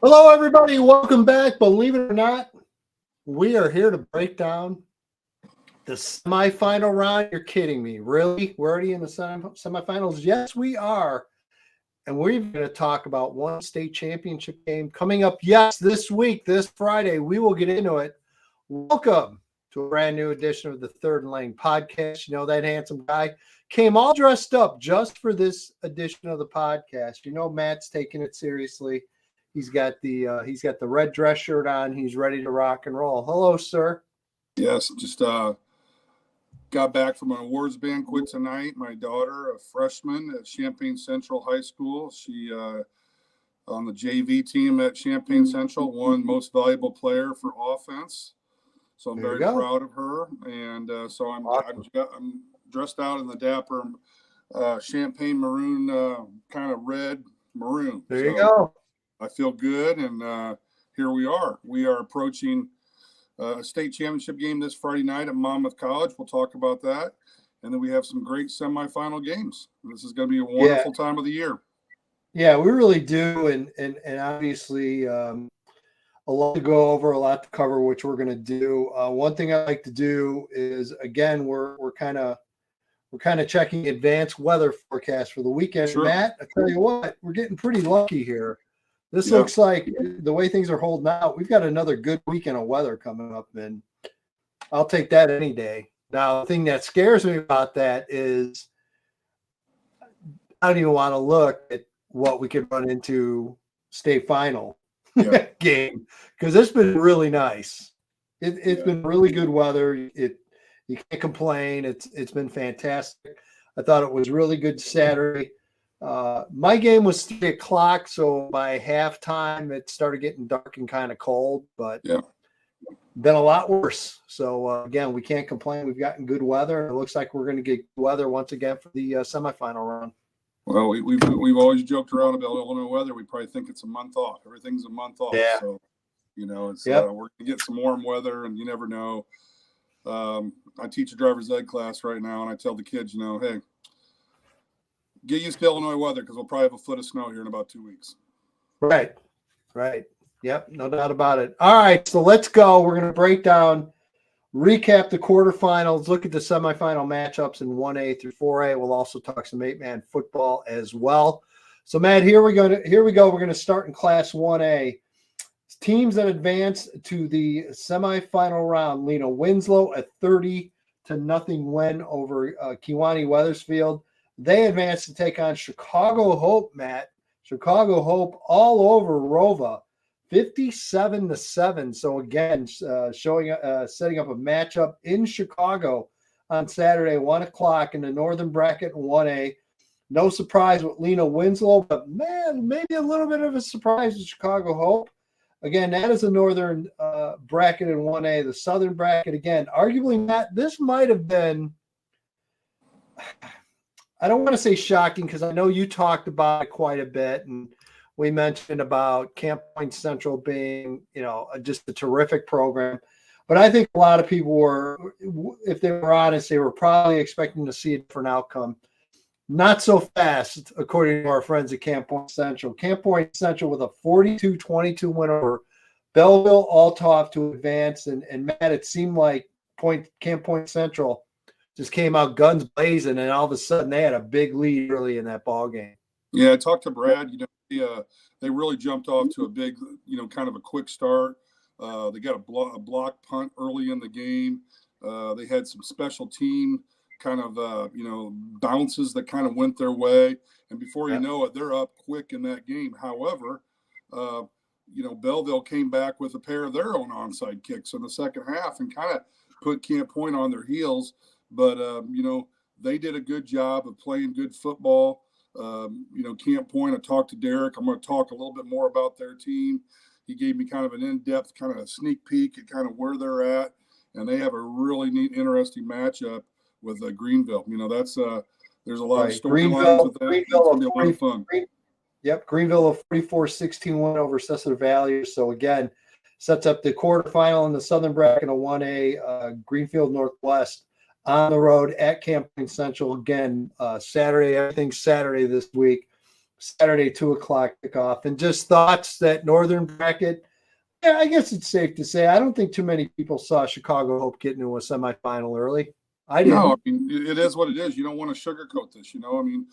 Hello, everybody. Welcome back. Believe it or not, we are here to break down the semifinal round. You're kidding me. Really? We're already in the semifinals? Yes, we are. And we're going to talk about one state championship game coming up. Yes, this week, this Friday. We will get into it. Welcome to a brand new edition of the Third and Leng Podcast. You know, that handsome guy came all dressed up just for this edition of the podcast. You know, Matt's taking it seriously. He's got the red dress shirt on. He's ready to rock and roll. Hello, sir. Yes, just got back from an awards banquet tonight. My daughter, a freshman at Champaign Central High School, she on the JV team at Champaign Central, won Most Valuable Player for offense. So I'm very proud of her. And so I'm dressed out in the dapper champagne maroon, kind of red maroon. There you go. I feel good, and here we are. We are approaching a state championship game this Friday night at Monmouth College. We'll talk about that. And then we have some great semifinal games. This is going to be a wonderful time of the year. Yeah, we really do. And obviously a lot to go over, a lot to cover, which we're going to do. One thing I like to do is, again, we're kind of checking advanced weather forecast for the weekend. Sure. Matt, I tell you what, we're getting pretty lucky here. This looks like the way things are holding out, we've got another good weekend of weather coming up, and I'll take that any day. Now, the thing that scares me about that is I don't even want to look at what we could run into state final game, because it's been really nice. It's been really good weather. You can't complain. It's been fantastic. I thought it was really good Saturday. My game was 3 o'clock, so by halftime it started getting dark and kind of cold, but been a lot worse. So again, we can't complain. We've gotten good weather. It looks like we're going to get weather once again for the semifinal round. Well, we've always joked around about Illinois weather. We probably think it's a month off. Everything's a month off. Yeah. So, you know, it's we're going to get some warm weather, and you never know. I teach a driver's ed class right now, and I tell the kids, you know, hey, get used to Illinois weather because we'll probably have a foot of snow here in about 2 weeks. Right. Yep, no doubt about it. All right, so let's go. We're going to break down, recap the quarterfinals, look at the semifinal matchups in 1A through 4A. We'll also talk some 8-man football as well. So, Matt, here we go. We're going to start in Class 1A. Teams that advance to the semifinal round: Lena Winslow, a 30-0 win over Kewanee Wethersfield. They advance to take on Chicago Hope, Matt. Chicago Hope all over Rova, 57-7. So again, setting up a matchup in Chicago on Saturday, 1 o'clock in the Northern Bracket 1A. No surprise with Lena Winslow, but man, maybe a little bit of a surprise with Chicago Hope. Again, that is the Northern Bracket in 1A. The Southern Bracket, again, arguably, Matt, this might have been, I don't want to say shocking, because I know you talked about it quite a bit, and we mentioned about Camp Point Central being, you know, just a terrific program. But I think a lot of people were, if they were honest, they were probably expecting to see a different outcome. Not so fast, according to our friends at Camp Point Central. Camp Point Central with a 42-22 win over Belleville, Althoff to advance. And Matt, it seemed like Camp Point Central just came out guns blazing, and all of a sudden they had a big lead early in that ball game. Yeah, I talked to Brad. You know, they really jumped off to a big, you know, kind of a quick start. They got a block punt early in the game. They had some special team kind of, bounces that kind of went their way. And before you know it, they're up quick in that game. However, Belleville came back with a pair of their own onside kicks in the second half and kind of put Camp Point on their heels. But, they did a good job of playing good football. Camp Point, I talked to Derek. I'm going to talk a little bit more about their team. He gave me kind of an in-depth kind of a sneak peek at kind of where they're at. And they have a really neat, interesting matchup with Greenville. You know, that's there's a lot of storylines with that. It's going to be a lot of fun. Greenville, a 44-16 win over Cessna Valley. So, again, sets up the quarterfinal in the Southern Bracket of 1A, Greenfield Northwest on the road at Camp Point Central. Again, Saturday, everything's Saturday this week. Saturday 2:00 kickoff. And just thoughts that northern bracket. Yeah, I guess it's safe to say I don't think too many people saw Chicago Hope get into a semifinal early. I didn't. No, I mean, it is what it is. You don't want to sugarcoat this, I mean,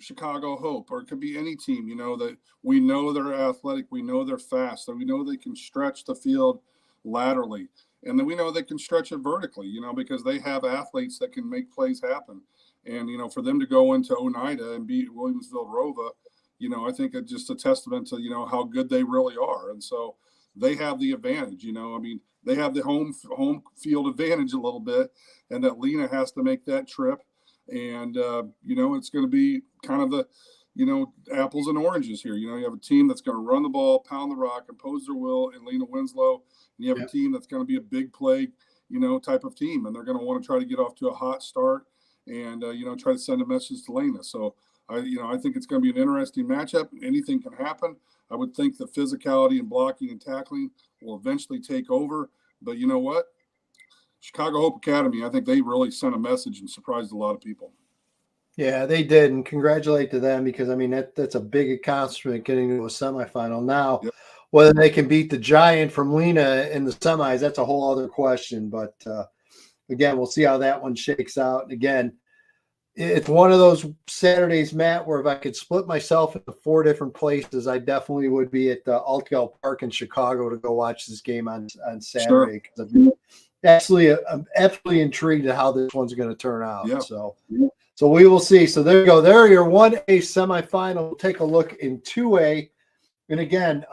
Chicago Hope, or it could be any team, that we know they're athletic, we know they're fast, and we know they can stretch the field laterally. And then we know they can stretch it vertically, because they have athletes that can make plays happen. And, for them to go into Oneida and beat Williamsville Rova, I think it's just a testament to, how good they really are. And so they have the advantage, I mean, they have the home field advantage a little bit, and that Lena has to make that trip. And, it's going to be kind of the, apples and oranges here. You have a team that's going to run the ball, pound the rock, impose their will, and Lena Winslow. And you have a team that's going to be a big play, type of team. And they're going to want to try to get off to a hot start and, try to send a message to Lena. So, I think it's going to be an interesting matchup. Anything can happen. I would think the physicality and blocking and tackling will eventually take over. But you know what? Chicago Hope Academy, I think they really sent a message and surprised a lot of people. Yeah, they did, and congratulate to them because, I mean, that's a big accomplishment getting to a semifinal. Now, whether they can beat the Giant from Lena in the semis, that's a whole other question. But, again, we'll see how that one shakes out. And, again, it's one of those Saturdays, Matt, where if I could split myself into 4 different places, I definitely would be at the Altgeld Park in Chicago to go watch this game on Saturday. Sure. I'm absolutely intrigued at how this one's going to turn out. Yeah. So we will see. So there you go. There are your 1A semifinal. We'll take a look in 2A. And again,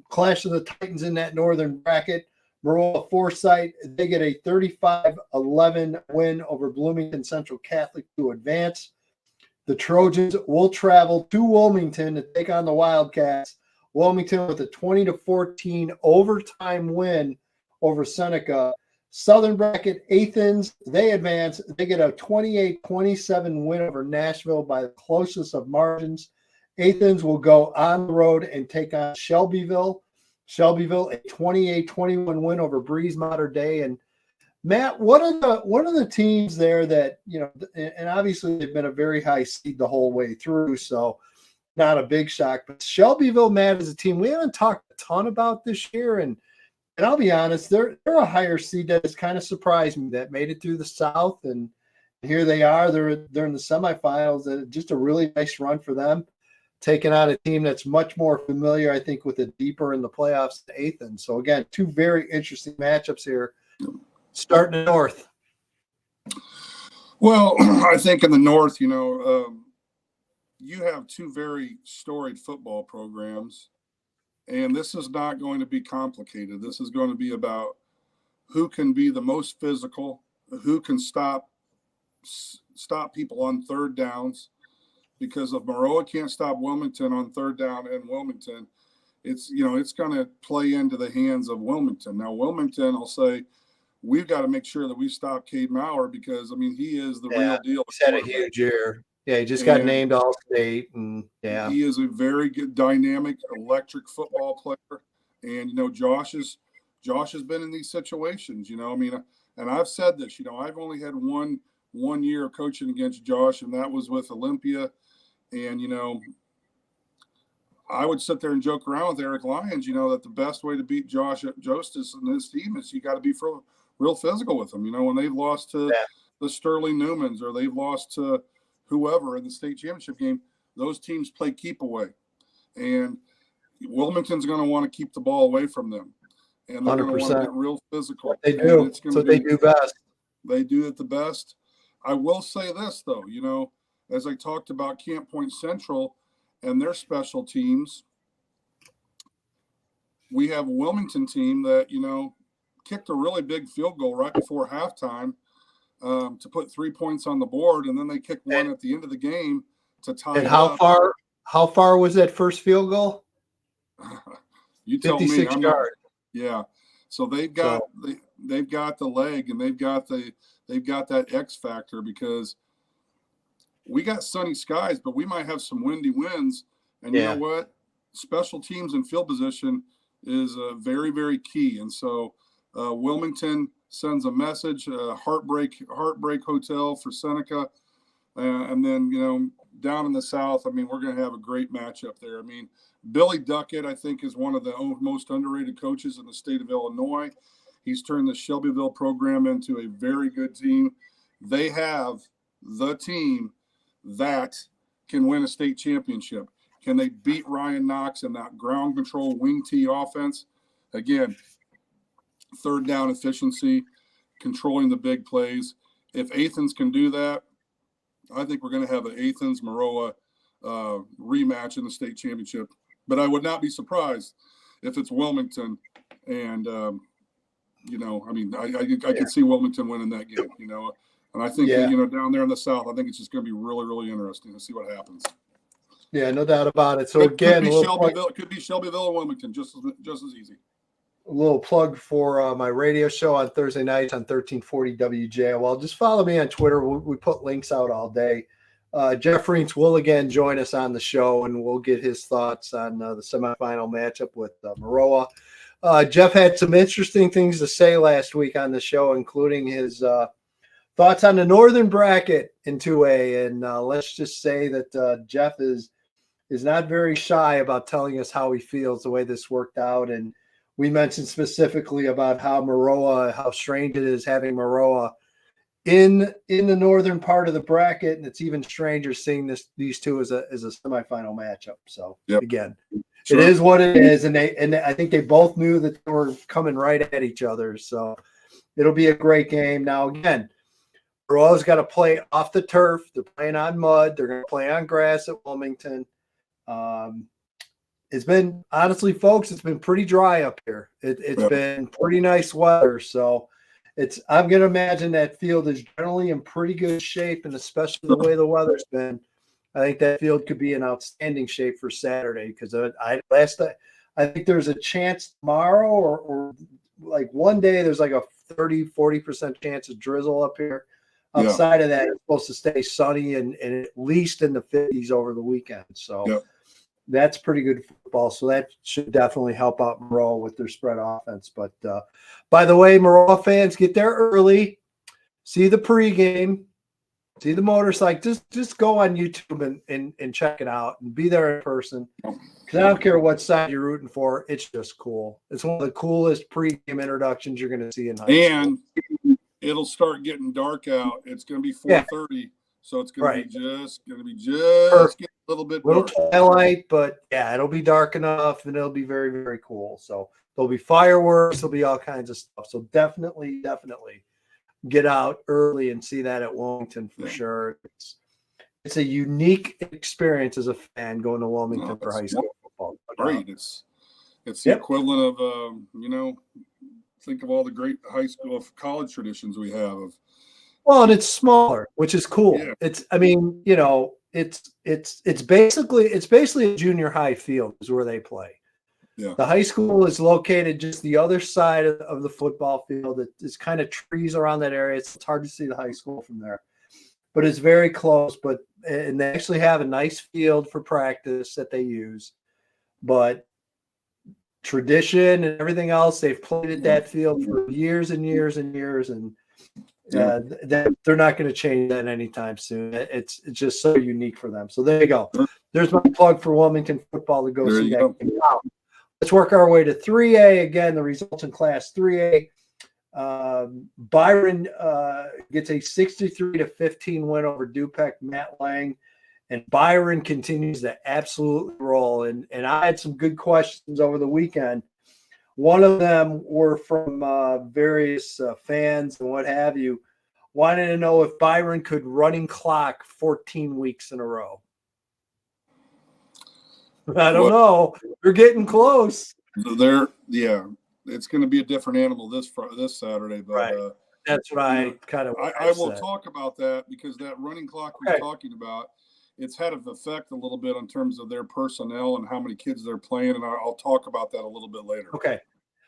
Clash of the Titans in that northern bracket. Marola Foresight, they get a 35-11 win over Bloomington Central Catholic to advance. The Trojans will travel to Wilmington to take on the Wildcats. Wilmington with a 20-14 overtime win over Seneca. Southern bracket, Athens, they advance. They get a 28-27 win over Nashville by the closest of margins. Athens will go on the road and take on Shelbyville. Shelbyville, a 28-21 win over Breeze Mater Dei. And Matt, what are the teams there that, and obviously they've been a very high seed the whole way through, so not a big shock. But Shelbyville, Matt, is a team we haven't talked a ton about this year, and I'll be honest, they're a higher seed that has kind of surprised me, that made it through the South, and here they are. They're in the semifinals. Just a really nice run for them, taking on a team that's much more familiar, I think, with it deeper in the playoffs to Athens. So, again, 2 very interesting matchups here, starting in the North. Well, I think in the North, you have 2 very storied football programs, and this is not going to be complicated. This is going to be about who can be the most physical, who can stop people on third downs. Because if Maroa can't stop Wilmington on third down in Wilmington, it's going to play into the hands of Wilmington. Now, Wilmington, I'll say, we've got to make sure that we stop Cade Maurer because, I mean, he is the real deal. He's had a huge year. Yeah, he just got named All-State. And, he is a very good, dynamic, electric football player. And, Josh has been in these situations, I mean, and I've said this, I've only had one year of coaching against Josh, and that was with Olympia. And, I would sit there and joke around with Eric Lyons, that the best way to beat Josh Jostis and his team is you got to be real physical with them. When they've lost to the Sterling Newmans or they've lost to whoever in the state championship game, those teams play keep away. And Wilmington's going to want to keep the ball away from them. And they're going to want to get real physical. They do. That's what they do best. They do it the best. I will say this, though, as I talked about Camp Point Central and their special teams, we have a Wilmington team that, kicked a really big field goal right before halftime to put 3 points on the board, and then they kicked one at the end of the game to tie it up. How far was that first field goal? You tell me. 56 yards. Yeah. So they've got they've got the leg and they've got that X factor because we got sunny skies, but we might have some windy winds. And you know what? Special teams and field position is very, very key. And so Wilmington sends a message, heartbreak hotel for Seneca. And then, down in the South, I mean, we're going to have a great matchup there. I mean, Billy Duckett, I think, is one of the most underrated coaches in the state of Illinois. He's turned the Shelbyville program into a very good team. They have the team that can win a state championship. Can they beat Ryan Knox in that ground control wing T offense? Again, third down efficiency, controlling the big plays. If Athens can do that, I think we're going to have an Athens-Maroa rematch in the state championship. But I would not be surprised if it's Wilmington. And, I mean, I could see Wilmington winning that game, And I think, down there in the South, I think it's just going to be really, really interesting to see what happens. Yeah, no doubt about it. So, again, could be Shelbyville or Wilmington, just as easy. A little plug for my radio show on Thursday nights on 1340 WJ. Well, just follow me on Twitter. We put links out all day. Jeff Reentz will again join us on the show, and we'll get his thoughts on the semifinal matchup with Maroa. Jeff had some interesting things to say last week on the show, including his thoughts on the Northern bracket in 2A. And let's just say that Jeff is not very shy about telling us how he feels the way this worked out. And we mentioned specifically about how strange it is having Maroa in the northern part of the bracket, and it's even stranger seeing these two as a semifinal matchup. So Again, sure. It is what it is, and I think they both knew that they were coming right at each other. So it'll be a great game. Now again, Maroa's got to play off the turf. They're playing on mud. They're going to play on grass at Wilmington. It's been, honestly, folks, it's been pretty dry up here. It's been pretty nice weather. So I'm going to imagine that field is generally in pretty good shape, and especially the way the weather's been, I think that field could be in outstanding shape for Saturday, because I think there's a chance tomorrow or like one day there's like a 30-40% chance of drizzle up here. Outside of that, it's supposed to stay sunny and at least in the 50s over the weekend. So that's pretty good football. So that should definitely help out Maroa with their spread offense. But by the way, Maroa fans, get there early, see the pregame, see the motorcycle. Just go on YouTube and check it out and be there in person. Because I don't care what side you're rooting for. It's just cool. It's one of the coolest pregame introductions you're going to see in high school. And it'll start getting dark out. It's going to be 4:30. So it's going to be just get a little bit dark. Twilight, but it'll be dark enough, and it'll be very, very cool. So there'll be fireworks, there'll be all kinds of stuff. So definitely get out early and see that at Wilmington for sure. It's a unique experience as a fan going to Wilmington for high school football. Great. It's the equivalent of think of all the great high school college traditions we have. Well, and it's smaller, which is cool. Yeah. It's basically a junior high field is where they play. Yeah. The high school is located just the other side of the football field. It's kind of trees around that area. It's hard to see the high school from there, but it's very close. And they actually have a nice field for practice that they use. But tradition and everything else, they've played at that field for years and years and years, and that they're not going to change that anytime soon. It's just so unique for them. So there you go. There's my plug for Wilmington football to go see that game. Now, let's work our way to 3A. Again, the results in Class 3A. Byron gets a 63-15 win over Dupec, Matt Lang. And Byron continues to absolutely roll. And I had some good questions over the weekend. One of them were from various fans and what have you, wanting to know if Byron could running clock 14 weeks in a row. I don't know. They're getting close. It's going to be a different animal this Saturday. But that's what I kind of. I will talk about that, because that running clock we're talking about, it's had an effect a little bit in terms of their personnel and how many kids they're playing, and I'll talk about that a little bit later. Okay.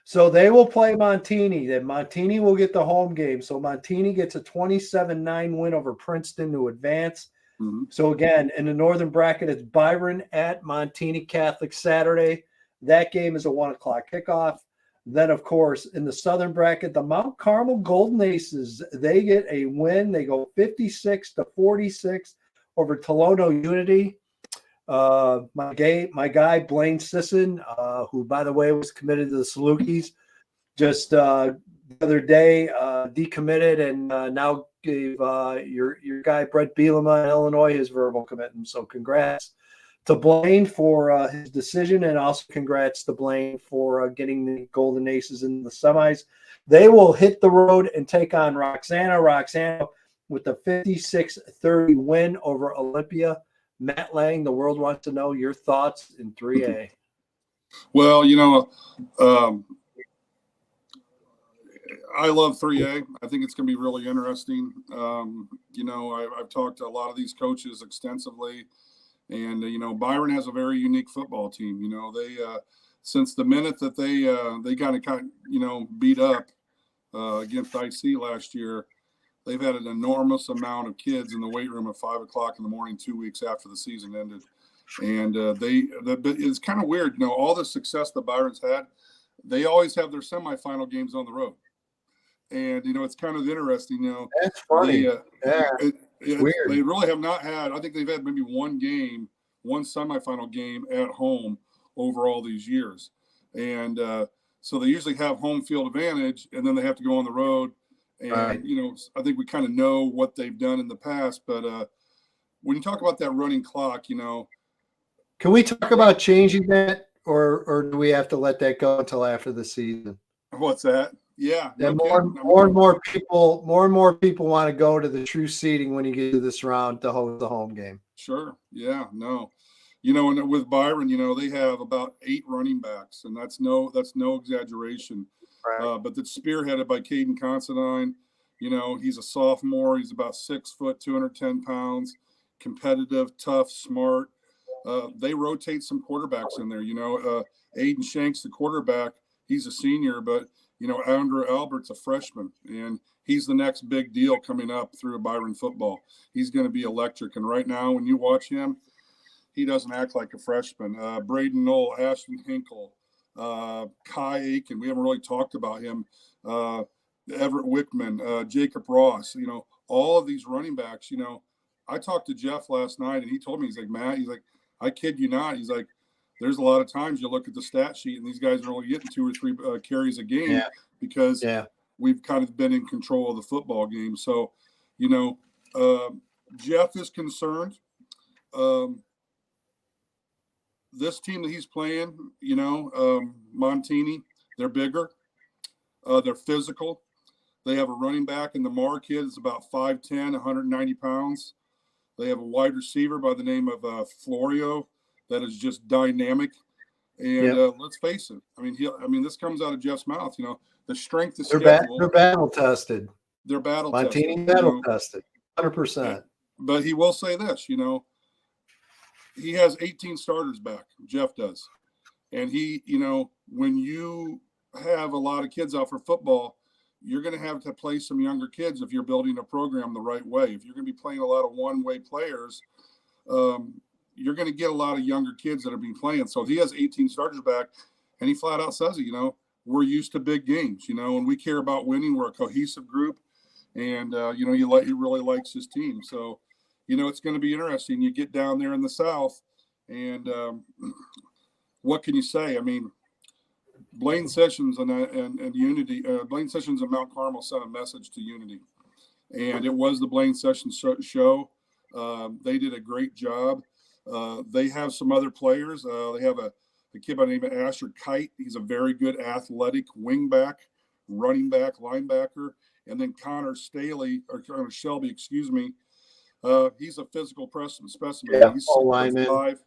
So they will play Montini. Then Montini will get the home game. So Montini gets a 27-9 win over Princeton to advance. Mm-hmm. So again, in the northern bracket, it's Byron at Montini Catholic Saturday. That game is a 1:00 kickoff. Then, of course, in the southern bracket, the Mount Carmel Golden Aces, they get a win. They go 56-46 over Tolono Unity. My guy Blaine Sisson, who by the way was committed to the Salukis, just the other day decommitted and now gave your guy Brett Bielema in Illinois his verbal commitment. So congrats to Blaine for his decision, and also congrats to Blaine for getting the Golden Aces in the semis. They will hit the road and take on Roxana. Roxana with the 56-30 win over Olympia. Matt Lang, the world wants to know your thoughts in 3A. Well, I love 3A. I think it's going to be really interesting. I've talked to a lot of these coaches extensively, and Byron has a very unique football team. They since the minute that they kind of beat up against IC last year, they've had an enormous amount of kids in the weight room at 5 o'clock in the morning, 2 weeks after the season ended. And it's kind of weird, all the success that Byron's had, they always have their semifinal games on the road. And, it's kind of interesting, That's funny. Weird. They really have not had, I think they've had maybe one semifinal game at home over all these years. And so they usually have home field advantage, and then they have to go on the road. And, right. I think we kind of know what they've done in the past. But when you talk about that running clock, Can we talk about changing that, or do we have to let that go until after the season? What's that? Yeah. More and more people want to go to the true seeding when you get to this round to host the home game. Sure. Yeah. No. And with Byron, they have about 8 running backs, and that's no exaggeration. Right. But that's spearheaded by Caden Considine. He's a sophomore. He's about 6 foot, 210 pounds, competitive, tough, smart. They rotate some quarterbacks in there. Aiden Shanks, the quarterback, he's a senior, but Andrew Albert's a freshman, and he's the next big deal coming up through Byron football. He's going to be electric. And right now, when you watch him, he doesn't act like a freshman. Braden Knoll, Ashton Hinkle, Kai Aiken. We haven't really talked about him. Everett Wickman, Jacob Ross. All of these running backs. I talked to Jeff last night, and he told me, he's like, Matt, he's like, I kid you not. He's like, there's a lot of times you look at the stat sheet and these guys are only getting 2 or 3 carries a game because we've kind of been in control of the football game. So, Jeff is concerned. This team that he's playing, Montini, they're bigger. They're physical. They have a running back in the Marr kid is about 5'10", 190 pounds. They have a wide receiver by the name of Florio that is just dynamic. And let's face it. This comes out of Jeff's mouth. The strength of schedule. They're battle tested. They're battle Montini tested. Battle tested, 100%. But he will say this. He has 18 starters back. Jeff does, and he. When you have a lot of kids out for football, you're going to have to play some younger kids if you're building a program the right way. If you're going to be playing a lot of one-way players, you're going to get a lot of younger kids that have been playing. So he has 18 starters back, and he flat out says it, we're used to big games, and we care about winning. We're a cohesive group, and, he really likes his team. So, it's going to be interesting. You get down there in the South, and what can you say? Blaine Sessions and Unity, Blaine Sessions and Mount Carmel sent a message to Unity, and it was the Blaine Sessions show. They did a great job. They have some other players. They have a kid by the name of Asher Kite. He's a very good athletic wingback, running back, linebacker, and then Connor Shelby, excuse me. He's a physical specimen. Yeah, he's 6'5",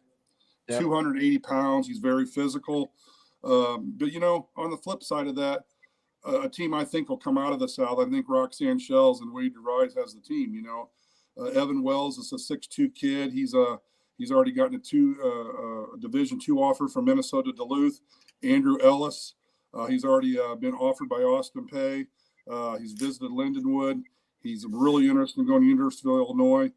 280 pounds. He's very physical. But on the flip side of that, a team I think will come out of the South. I think Roxanne Shells and Wade DeRise has the team. Evan Wells is a 6'2" kid. He's already gotten a Division II offer from Minnesota Duluth. Andrew Ellis, he's already been offered by Austin Peay. He's visited Lindenwood. He's really interested in going to University of Illinois.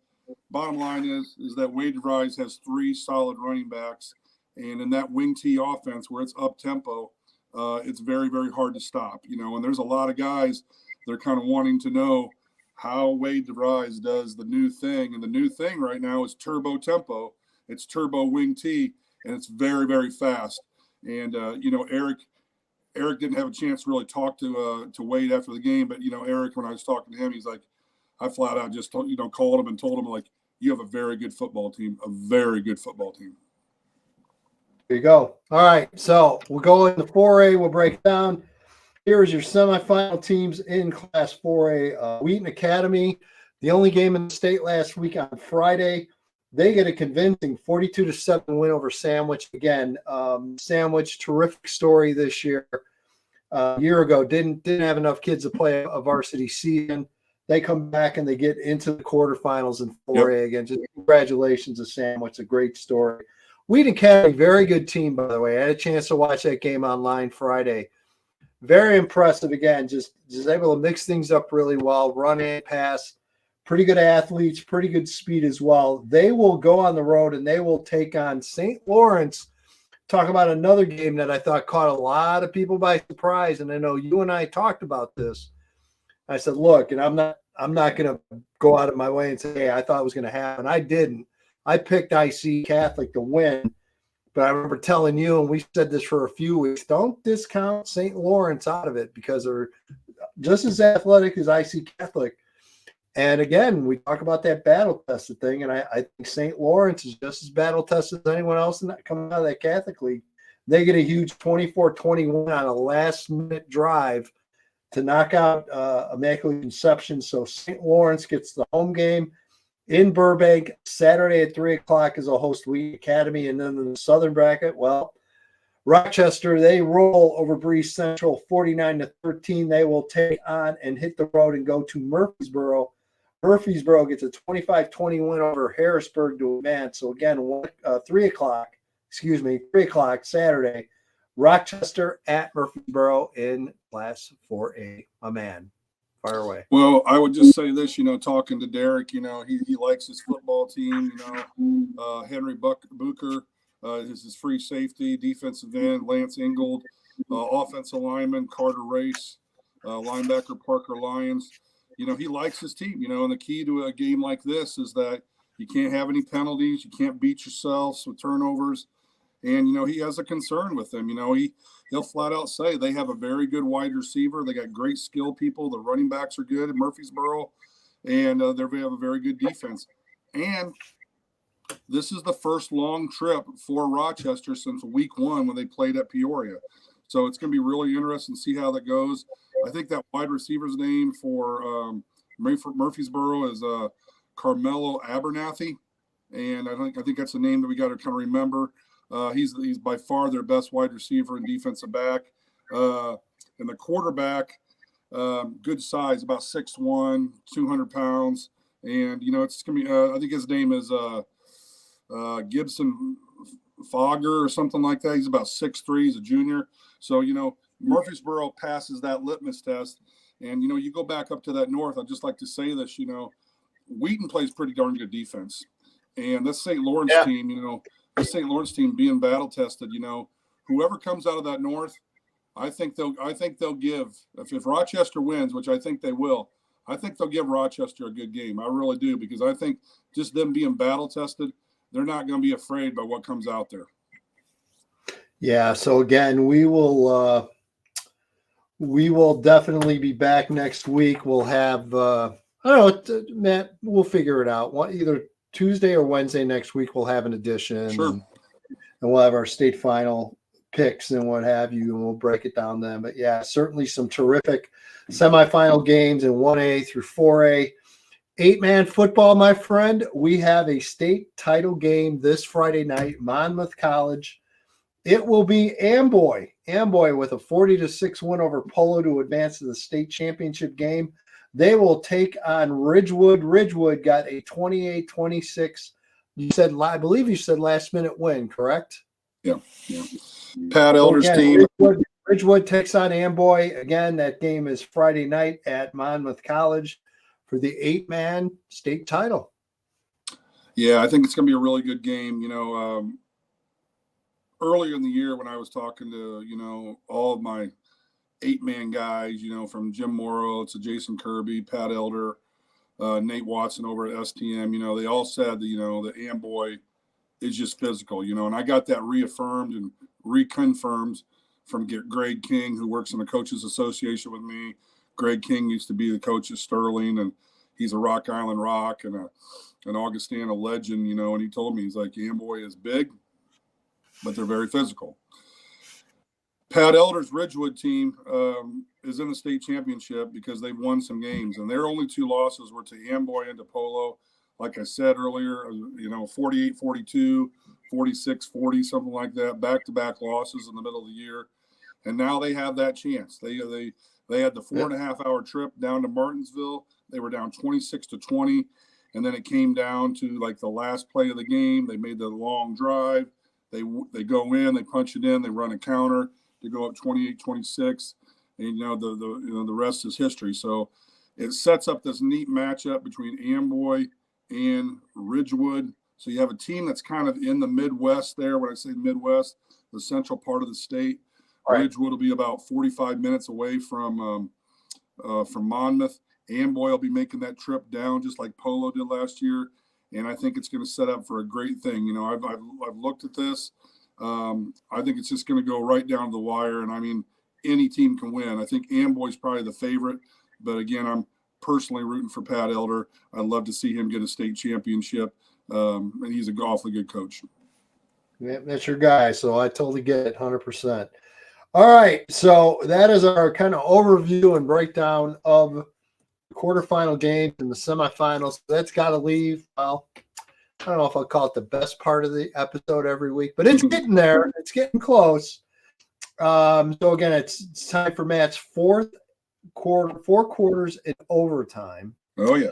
Bottom line is that Wade DeVries has 3 solid running backs. And in that wing T offense where it's up tempo, it's very, very hard to stop, and there's a lot of guys that are kind of wanting to know how Wade DeVries does the new thing. And the new thing right now is turbo tempo. It's turbo wing T, and it's very, very fast. And, Eric didn't have a chance to really talk to Wade after the game, but, Eric, when I was talking to him, he's like, I flat out just, called him and told him, like, you have a very good football team, a very good football team. There you go. All right. So we'll go into 4A. We'll break it down. Here is your semifinal teams in Class 4A. Wheaton Academy, the only game in the state last week on Friday. They get a convincing 42-7 win over Sandwich. Again, Sandwich, terrific story this year. A year ago, didn't have enough kids to play a varsity season. They come back and they get into the quarterfinals in 4A again. Just congratulations to Sandwich. A great story. Wheaton Academy, very good team, by the way. I had a chance to watch that game online Friday. Very impressive. Again, just able to mix things up really well, run and pass. Pretty good athletes, pretty good speed as well. They will go on the road and they will take on St. Lawrence. Talk about another game that I thought caught a lot of people by surprise. And I know you and I talked about this. I said, look, and I'm not going to go out of my way and say, hey, I thought it was going to happen. I didn't. I picked IC Catholic to win. But I remember telling you, and we said this for a few weeks, don't discount St. Lawrence out of it because they're just as athletic as IC Catholic. And again, we talk about that battle tested thing, and I think St. Lawrence is just as battle tested as anyone else in that, coming out of that Catholic League. They get a huge 24-21 on a last-minute drive to knock out Immaculate Conception. So St. Lawrence gets the home game in Burbank. Saturday at 3 o'clock is a host Wheaton Academy. And then in the southern bracket, well, Rochester, they roll over Breeze Central 49-13. They will take on and hit the road and go to Murfreesboro. Murfreesboro gets a 25-20 win over Harrisburg to advance. So again, 3 o'clock Saturday, Rochester at Murfreesboro in Class 4A. My man, fire away. Well, I would just say this, talking to Derek, he likes his football team, Henry Booker is his free safety, defensive end, Lance Ingold, offensive lineman, Carter Race, linebacker, Parker Lyons. He likes his team, and the key to a game like this is that you can't have any penalties. You can't beat yourselves with turnovers. And, he has a concern with them. He'll flat out say they have a very good wide receiver. They got great skill people. The running backs are good in Murfreesboro, and they have a very good defense. And this is the first long trip for Rochester since week 1 when they played at Peoria. So it's going to be really interesting to see how that goes. I think that wide receiver's name for Murfreesboro is Carmelo Abernathy, and I think that's the name that we got to kind of remember. He's by far their best wide receiver and defensive back. And the quarterback, good size, about 6'1", 200 pounds. And, it's going to be, I think his name is Gibson Fogger or something like that. He's about 6'3", he's a junior. So, Murfreesboro passes that litmus test. And, you go back up to that north, I'd just like to say this, Wheaton plays pretty darn good defense. And this St. Lawrence team, this St. Lawrence team being battle tested, whoever comes out of that north, I think they'll give, if Rochester wins, which I think they will, I think they'll give Rochester a good game. I really do, because I think just them being battle tested, they're not going to be afraid by what comes out there. Yeah. So again, we will definitely be back next week. We'll have, I don't know, Matt, we'll figure it out. Either Tuesday or Wednesday next week, we'll have an edition. Sure. And we'll have our state final picks and what have you, and we'll break it down then. But yeah, certainly some terrific semifinal games in 1A through 4A. 8-man football, my friend. We have a state title game this Friday night, Monmouth College. It will be Amboy with a 40-6 win over Polo to advance to the state championship game. They will take on Ridgewood. Ridgewood got a 28-26. I believe you said last minute win, correct? Yeah. Pat Elder's team. Ridgewood takes on Amboy. Again, that game is Friday night at Monmouth College for the 8-man state title. Yeah, I think it's going to be a really good game. Earlier in the year when I was talking to, all of my 8-man guys, from Jim Morrow to Jason Kirby, Pat Elder, Nate Watson over at STM, they all said that, the Amboy is just physical, and I got that reaffirmed and reconfirmed from Greg King, who works in the Coaches Association with me. Greg King used to be the coach at Sterling, and he's a Rock Island Rock and an Augustana legend, and he told me, he's like, Amboy is big, but they're very physical. Pat Elder's Ridgewood team is in the state championship because they've won some games, and their only 2 losses were to Amboy and to Polo. Like I said earlier, 48-42, 46-40, something like that, back-to-back losses in the middle of the year. And now they have that chance. They had the 4.5-hour trip down to Martinsville. They were down 26-20, and then it came down to like the last play of the game. They made the long drive. They go in, they punch it in, they run a counter to go up 28-26, and the rest is history. So it sets up this neat matchup between Amboy and Ridgewood. So you have a team that's kind of in the Midwest there. When I say Midwest, the central part of the state. Right. Ridgewood will be about 45 minutes away from Monmouth. Amboy will be making that trip down just like Polo did last year, and I think it's going to set up for a great thing. I've looked at this. I think it's just going to go right down to the wire, and I mean, any team can win. I think Amboy's probably the favorite, but again, I'm personally rooting for Pat Elder. I'd love to see him get a state championship, and he's an awfully good coach. Yeah, that's your guy, so I totally get it 100%. All right, so that is our kind of overview and breakdown of the quarterfinal games and the semifinals. That's got to leave. Well, I don't know if I'll call it the best part of the episode every week, but it's getting there. It's getting close. So again, it's time for match 4 quarters in overtime. Oh yeah.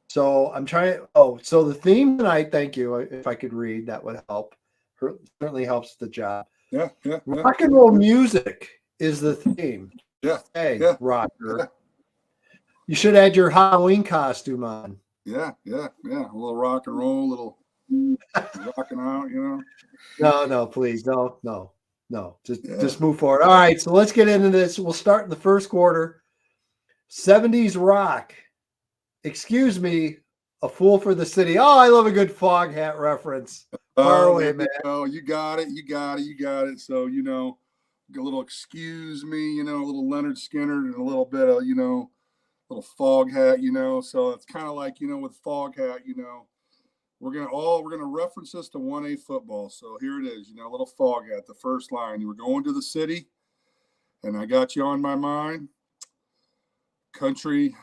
So I'm trying. So the theme tonight. Thank you. If I could read, that would help. Certainly helps the job. Yeah. Rock and roll music is the theme. Yeah. Hey, yeah. rocker. Yeah. You should add your Halloween costume on. Yeah. A little rock and roll, a little rocking out, No, please. No. Just move forward. All right, so let's get into this. We'll start in the first quarter. 70s rock. Excuse me, A Fool for the City. Oh, I love a good Fog Hat reference. Far away, man. You got it. So, a little Excuse Me, a little Leonard Skinner and a little bit of, little Fog Hat, So it's kind of like, with Fog Hat, we're gonna reference this to 1A football. So here it is, a little Fog Hat, the first line. You were going to the city, and I got you on my mind. Country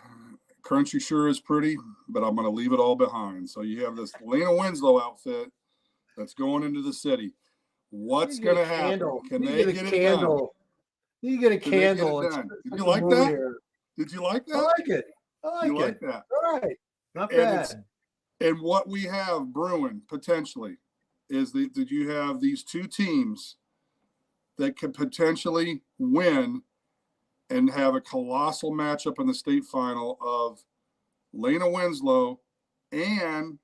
sure is pretty, but I'm gonna leave it all behind. So you have this Lena Winslow outfit that's going into the city. What's gonna happen? Can they get it done? You get a candle. Did you like that? Here. Did you like that? I like it. You like that. All right. Not bad. And what we have brewing potentially is that you have these 2 teams that could potentially win and have a colossal matchup in the state final of Lena Winslow and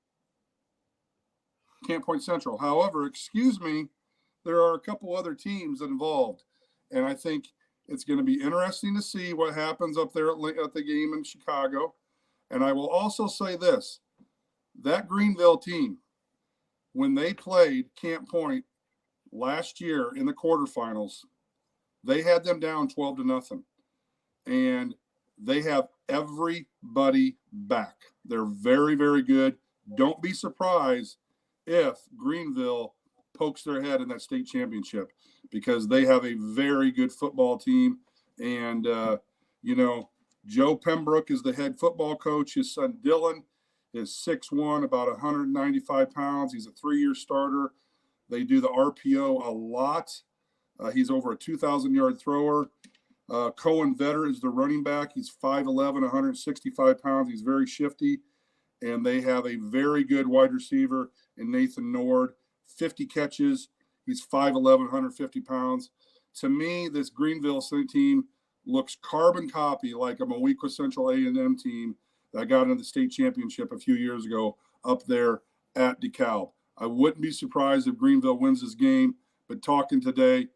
Camp Point Central. However, excuse me, there are a couple other teams involved, and I think it's going to be interesting to see what happens up there at the game in Chicago. And I will also say this, that Greenville team, when they played Camp Point last year in the quarterfinals, they had them down 12-0. And they have everybody back. They're very, very good. Don't be surprised if Greenville pokes their head in that state championship, because they have a very good football team. And, Joe Pembroke is the head football coach. His son Dylan is 6'1", about 195 pounds. He's a 3-year starter. They do the RPO a lot. He's over a 2,000-yard thrower. Cohen Vetter is the running back. He's 5'11", 165 pounds. He's very shifty. And they have a very good wide receiver in Nathan Nord, 50 catches. He's 5'11", 150 pounds. To me, this Greenville team looks carbon copy like a Moweaqua Central A&M team that got into the state championship a few years ago up there at DeKalb. I wouldn't be surprised if Greenville wins this game, but talking today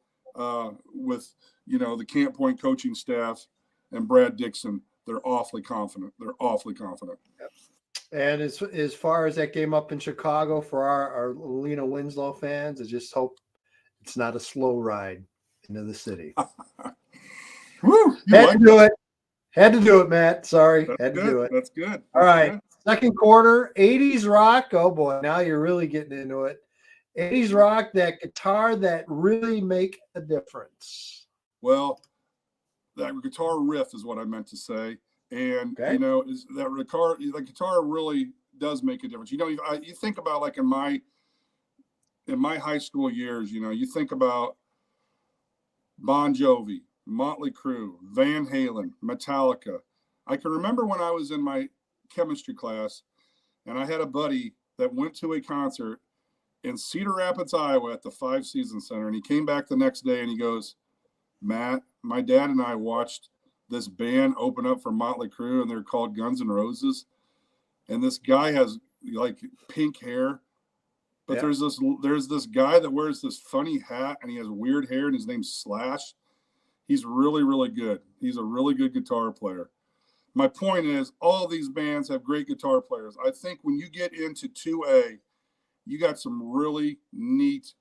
with, the Camp Point coaching staff and Brad Dixon, they're awfully confident. They're awfully confident. And as far as that game up in Chicago for our Lena Winslow fans, I just hope it's not a slow ride into the city. Woo, Had to do it. Had to do it, Matt. Sorry. That's Had to good. do it. That's good. All right. Good. Second quarter, 80s rock. Oh, boy. Now you're really getting into it. 80s rock, that guitar that really make a difference. Well, that guitar riff is what I meant to say. And, Okay. you know, is that the guitar really does make a difference. You know, you think about like in my high school years, you know, you think about Bon Jovi, Motley Crue, Van Halen, Metallica. I can remember when I was in my chemistry class and I had a buddy that went to a concert in Cedar Rapids, Iowa at the Five Seasons Center. And he came back the next day and he goes, Matt, my dad and I watched this band open up for Motley Crue and they're called Guns N' Roses. And this guy has like pink hair, but there's this guy that wears this funny hat and he has weird hair and his name's Slash. He's really, really good. He's a really good guitar player. My point is all these bands have great guitar players. I think when you get into 2A, you got some really neat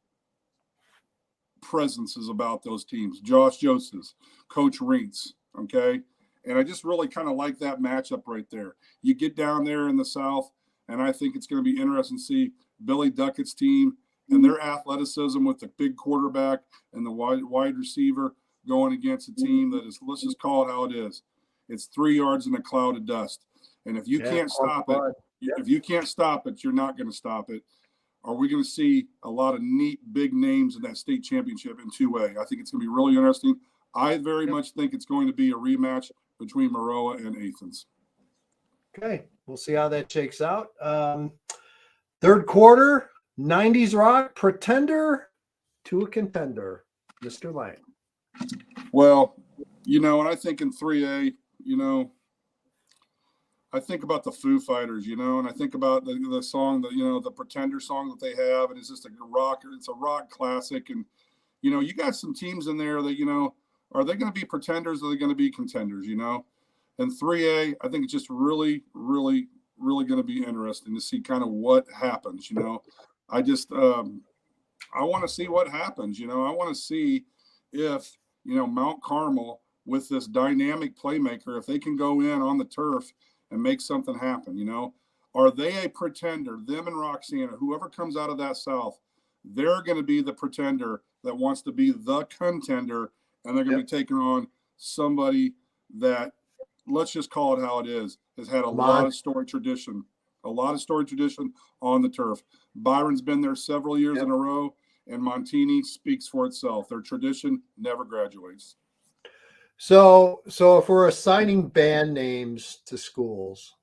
presences about those teams. Josh Josephs, Coach Reitz, okay? And I just really kind of like that matchup right there. You get down there in the South, and I think it's going to be interesting to see Billy Duckett's team and their athleticism with the big quarterback and the wide receiver going against a team that is, let's just call it how it is. It's 3 yards in a cloud of dust. And if you can't stop it, if you can't stop it, you're not going to stop it. Are we going to see a lot of neat big names in that state championship in 2A? I think it's going to be really interesting. I very much think it's going to be a rematch between Maroa and Athens. Okay, we'll see how that shakes out. Third quarter, 90s rock, pretender to a contender, Mr. Lang. Well, you know, and I think in 3A, you know, I think about the Foo Fighters, you know, and I think about the song that, you know, the Pretender song that they have, and it's just a rock classic. And, you know, you got some teams in there that, you know, are they going to be pretenders or are they going to be contenders, you know? And 3A, I think it's just really, really, really going to be interesting to see kind of what happens, you know? I just, I want to see what happens, you know? I want to see if, you know, Mount Carmel with this dynamic playmaker, if they can go in on the turf and make something happen, you know? Are they a pretender? Them and Roxana, whoever comes out of that South, they're going to be the pretender that wants to be the contender, and they're going to be taking on somebody that, let's just call it how it is, has had a lot of storied tradition on the turf. Byron's been there several years in a row, and Montini speaks for itself. Their tradition never graduates. So if we're assigning band names to schools,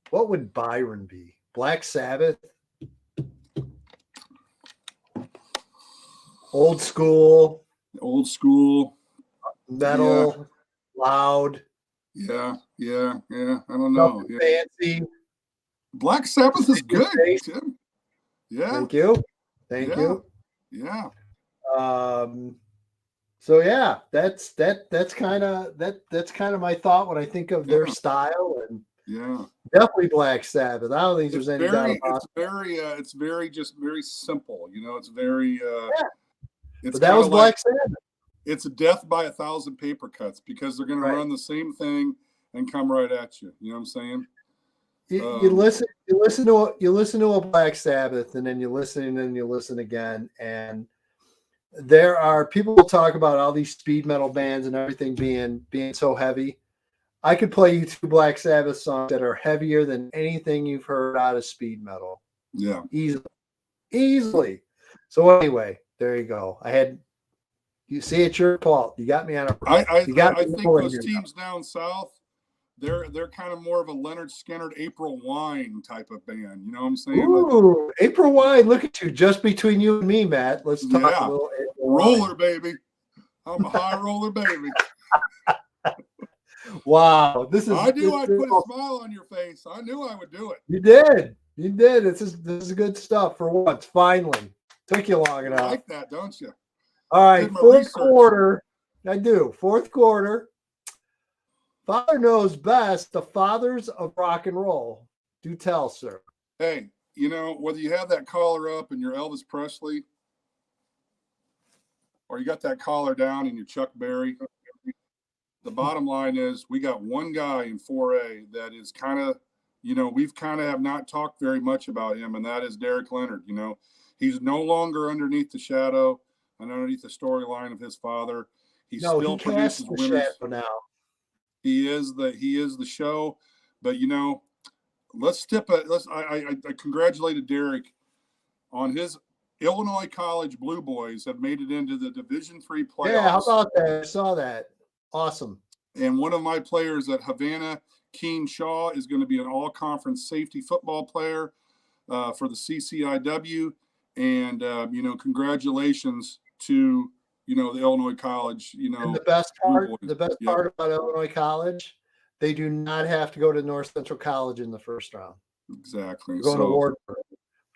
what would Byron be? Black Sabbath? Old school? Metal? Loud? Yeah. I don't know. Fancy? Black Sabbath is good, Tim. Yeah. Thank you. Yeah. So yeah, that's kind of my thought when I think of their style, and definitely Black Sabbath. I don't think there's any doubt about it. It's very simple, you know. It's very it's but that was Black Sabbath. It's a death by 1,000 paper cuts because they're going to run the same thing and come right at you. You know what I'm saying? You listen to a Black Sabbath, and then you listen again, and there are people who talk about all these speed metal bands and everything being so heavy. I could play you 2 Black Sabbath songs that are heavier than anything you've heard out of speed metal. Yeah, easily. So anyway, there you go. You see, it's your fault. You got me on a. I think those teams down south, they're kind of more of a Leonard Skinner, April Wine type of band. You know what I'm saying? Ooh, April Wine. Look at you, just between you and me, Matt. Let's talk a little April roller, Wine. Baby. I'm a high roller, baby. Wow, I knew I'd put a smile on your face. I knew I would do it. You did. This is good stuff for once. Finally, took you long enough. You like that, don't you? All right, fourth quarter. I do. Fourth quarter. Father knows best. The fathers of rock and roll. Do tell, sir. Hey, whether you have that collar up and you're Elvis Presley, or you got that collar down and you're Chuck Berry, the bottom line is we got one guy in 4A that is kind of, we've kind of have not talked very much about him, and that is Derek Leonard. He's no longer underneath the shadow and underneath the storyline of his father. He still produces winners now. He is the show, but I congratulated Derek on his Illinois College Blue Boys have made it into the Division III playoffs. Yeah, how about that? I saw that. Awesome. And one of my players at Havana, Keen Shaw, is going to be an all-conference safety football player for the CCIW. And congratulations to the Illinois College. And the best part about Illinois College, they do not have to go to North Central College in the first round. Exactly. They're going to Wartburg.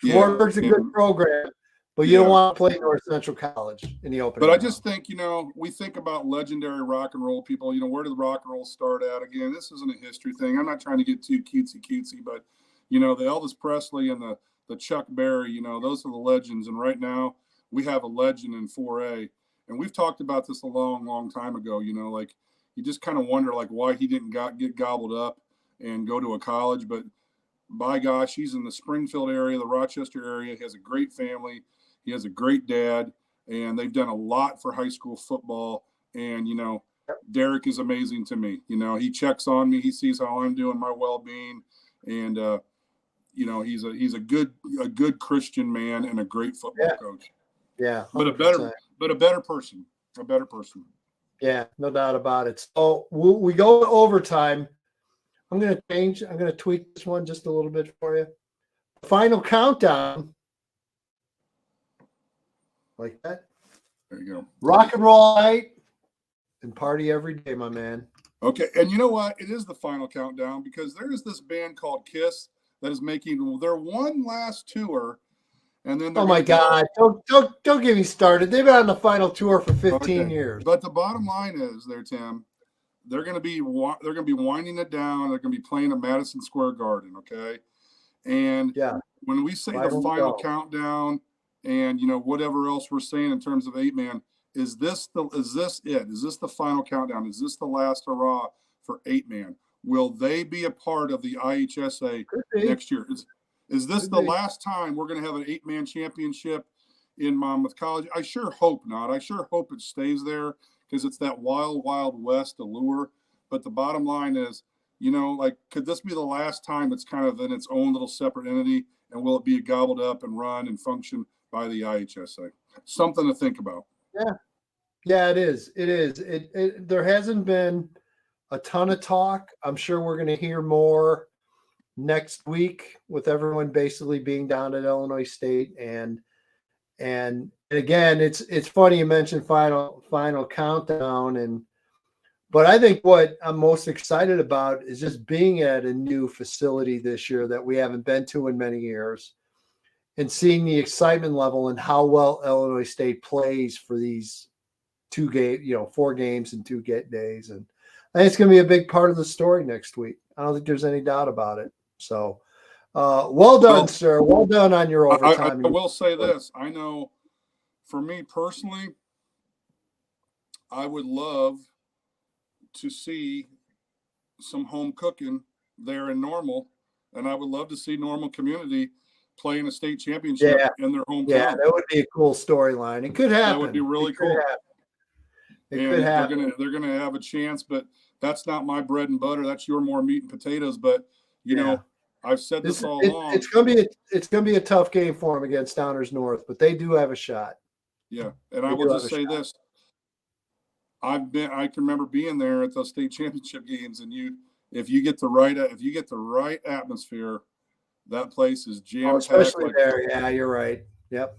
Wartburg's a good program, but you don't want to play North Central College in the opening. But I just think, we think about legendary rock and roll people. Where did the rock and roll start at? Again, this isn't a history thing. I'm not trying to get too cutesy, but the Elvis Presley and the Chuck Berry, those are the legends. And right now we have a legend in 4A. And we've talked about this a long, long time ago. You just kind of wonder why he didn't get gobbled up and go to a college. But by gosh, he's in the Springfield area, the Rochester area. He has a great family. He has a great dad, and they've done a lot for high school football. And, Derek is amazing to me. He checks on me. He sees how I'm doing, my well-being. And, he's a good Christian man and a great football coach. Yeah. 100%. But a better person. Yeah, no doubt about it. So we go to overtime. I'm going to tweak this one just a little bit for you. Final countdown. Like that. There you go. Rock and roll all night and party every day, my man. Okay. And you know what? It is the final countdown because there is this band called Kiss that is making their one last tour. And then oh my God! Don't get me started. They've been on the final tour for 15 years. But the bottom line is, Tim, they're going to be winding it down. They're going to be playing at Madison Square Garden. Okay, and when we say the final countdown, and whatever else we're saying in terms of 8-man, is this it? Is this the final countdown? Is this the last hurrah for 8-man? Will they be a part of the IHSA next year? Is this the last time we're going to have an 8-man championship in Monmouth College? I sure hope not. I sure hope it stays there because it's that wild, wild west allure. But the bottom line is, could this be the last time it's kind of in its own little separate entity? And will it be gobbled up and run and function by the IHSA? Something to think about. Yeah, it is. It is. There hasn't been a ton of talk. I'm sure we're going to hear more next week with everyone basically being down at Illinois State. And again, it's funny you mentioned final countdown. But I think what I'm most excited about is just being at a new facility this year that we haven't been to in many years and seeing the excitement level and how well Illinois State plays for these 4 games in 2 days. And I think it's going to be a big part of the story next week. I don't think there's any doubt about it. So, well done, sir. Well done on your overtime. I will say this. I know for me personally, I would love to see some home cooking there in Normal, and I would love to see Normal Community playing a state championship in their hometown. Yeah, that would be a cool storyline. It could happen. That would be really cool. Could happen. They're gonna have a chance, but that's not my bread and butter. That's your more meat and potatoes. But I've said this all along. It's gonna be a tough game for them against Downers North, but they do have a shot. Yeah, and I will just say this: I can remember being there at those state championship games, and if you get the right atmosphere, that place is jam packed. Especially there, yeah, you're right. Yep,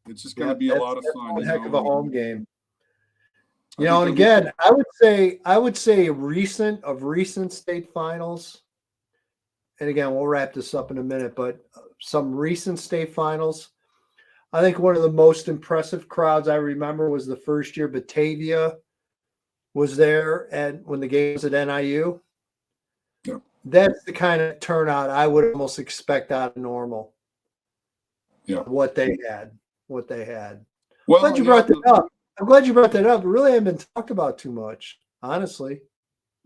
it's just going to be a lot of fun. One heck of a home game. And again, I would say recent state finals. And again, we'll wrap this up in a minute, but some recent state finals. I think one of the most impressive crowds I remember was the first year Batavia was there and when the game was at NIU. Yeah. That's the kind of turnout I would almost expect out of normal. Yeah. What they had. Well, Glad you brought that up. I'm glad you brought that up. It really hasn't been talked about too much, honestly.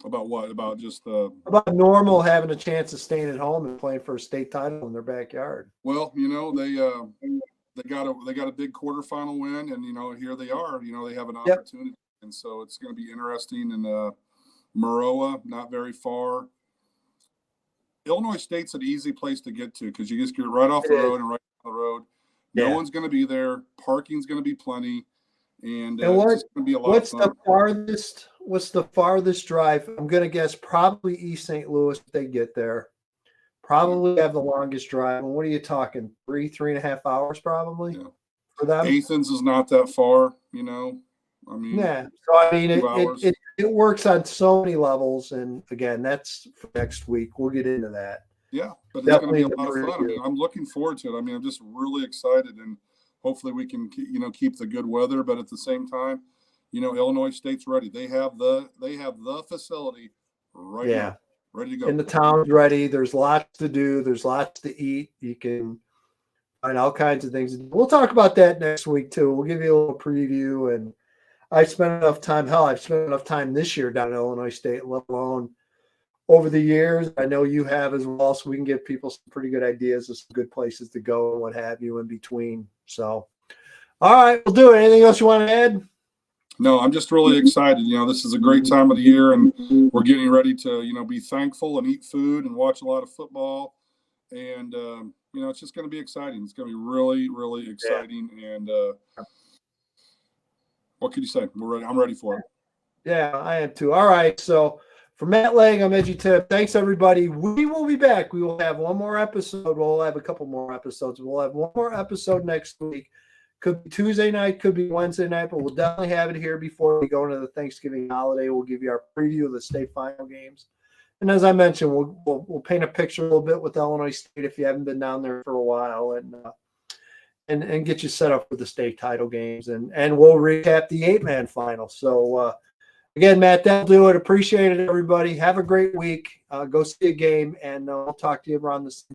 About what? About just about normal having a chance of staying at home and playing for a state title in their backyard. Well, they got a big quarterfinal win, and here they are. They have an opportunity, and so it's going to be interesting. And Maroa, not very far. Illinois State's an easy place to get to because you just get right off the road and right down the road. No one's going to be there. Parking's going to be plenty, and it's going to be a lot of fun. What's the farthest drive? I'm going to guess probably East St. Louis if they get there. Probably have the longest drive. And what are you talking? 3.5 hours probably for them? Athens is not that far, I mean, So I mean, it works on so many levels. And again, that's for next week. We'll get into that. Yeah, but it's going to be a lot of fun. I mean, I'm looking forward to it. I mean, I'm just really excited, and hopefully we can, keep the good weather. But at the same time, Illinois State's ready. They have the facility right now, ready to go. And the town's ready. There's lots to do. There's lots to eat. You can find all kinds of things. We'll talk about that next week too. We'll give you a little preview. And I've spent enough time. Hell, I've spent enough time this year down at Illinois State, let alone over the years. I know you have as well, so we can give people some pretty good ideas of some good places to go and what have you in between. So, all right, we'll do it. Anything else you want to add? No, I'm just really excited. This is a great time of the year, and we're getting ready to, be thankful and eat food and watch a lot of football. And, it's just going to be exciting. It's going to be really, really exciting. Yeah. And what can you say? We're ready. I'm ready for it. Yeah, I am too. All right. So for Matt Leng, I'm EDGYTIM. Thanks, everybody. We will be back. We will have one more episode. We'll have a couple more episodes. We'll have one more episode next week. Could be Tuesday night, could be Wednesday night, but we'll definitely have it here before we go into the Thanksgiving holiday. We'll give you our preview of the state final games. And as I mentioned, we'll paint a picture a little bit with Illinois State if you haven't been down there for a while, and get you set up for the state title games. And we'll recap the 8-man final. So, again, Matt, that'll do it. Appreciate it, everybody. Have a great week. Go see a game, and we'll talk to you around the